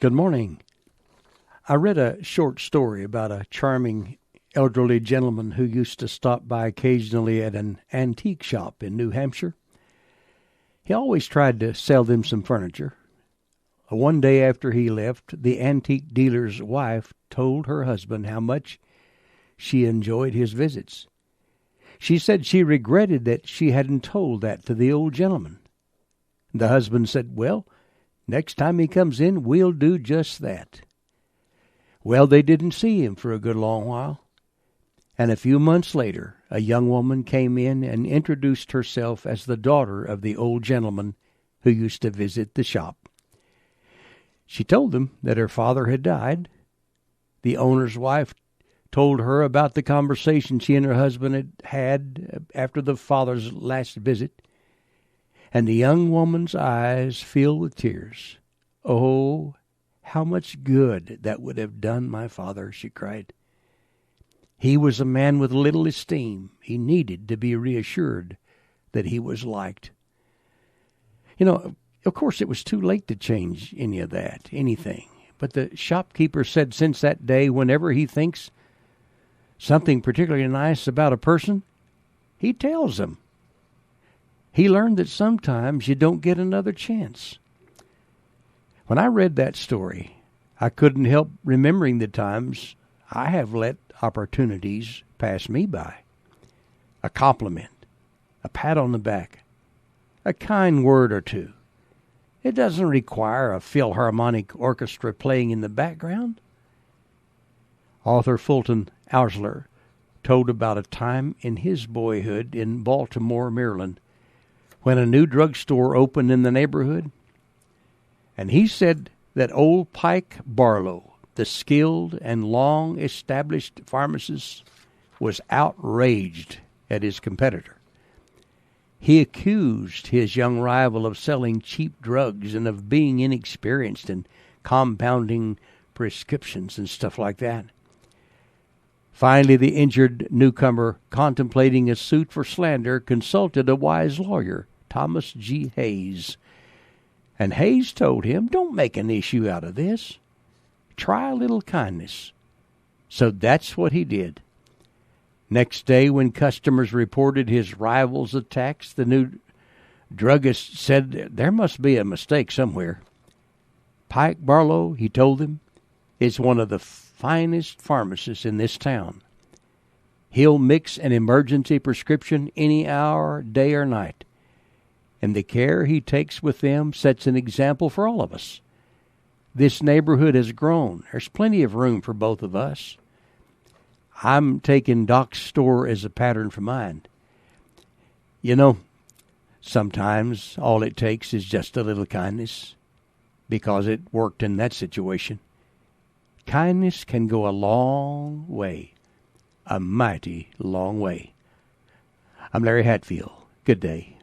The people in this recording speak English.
Good morning. I read a short story about a charming elderly gentleman who used to stop by occasionally at an antique shop in New Hampshire. He always tried to sell them some furniture. One day after he left, the antique dealer's wife told her husband how much she enjoyed his visits. She said she regretted that she hadn't told that to the old gentleman. The husband said, "Well, next time he comes in, we'll do just that." Well, they didn't see him for a good long while. And a few months later, a young woman came in and introduced herself as the daughter of the old gentleman who used to visit the shop. She told them that her father had died. The owner's wife told her about the conversation she and her husband had had after the father's last visit. And the young woman's eyes filled with tears. "Oh, how much good that would have done my father," she cried. "He was a man with little esteem. He needed to be reassured that he was liked." Of course, it was too late to change anything. But the shopkeeper said since that day, whenever he thinks something particularly nice about a person, he tells them. He learned that sometimes you don't get another chance. When I read that story, I couldn't help remembering the times I have let opportunities pass me by. A compliment, a pat on the back, a kind word or two. It doesn't require a Philharmonic orchestra playing in the background. Author Fulton Ausler told about a time in his boyhood in Baltimore, Maryland, when a new drugstore opened in the neighborhood. And he said that old Pike Barlow, the skilled and long-established pharmacist, was outraged at his competitor. He accused his young rival of selling cheap drugs and of being inexperienced in compounding prescriptions and stuff like that. Finally, the injured newcomer, contemplating a suit for slander, consulted a wise lawyer, Thomas G. Hayes. And Hayes told him, "Don't make an issue out of this. Try a little kindness." So that's what he did. Next day, when customers reported his rival's attacks, the new druggist said there must be a mistake somewhere. "Pike Barlow," he told them, "is one of the finest pharmacists in this town. He'll mix an emergency prescription any hour, day or night. And the care he takes with them sets an example for all of us. This neighborhood has grown. There's plenty of room for both of us. I'm taking Doc's store as a pattern for mine." Sometimes all it takes is just a little kindness, because it worked in that situation. Kindness can go a long way, a mighty long way. I'm Larry Hatfield. Good day.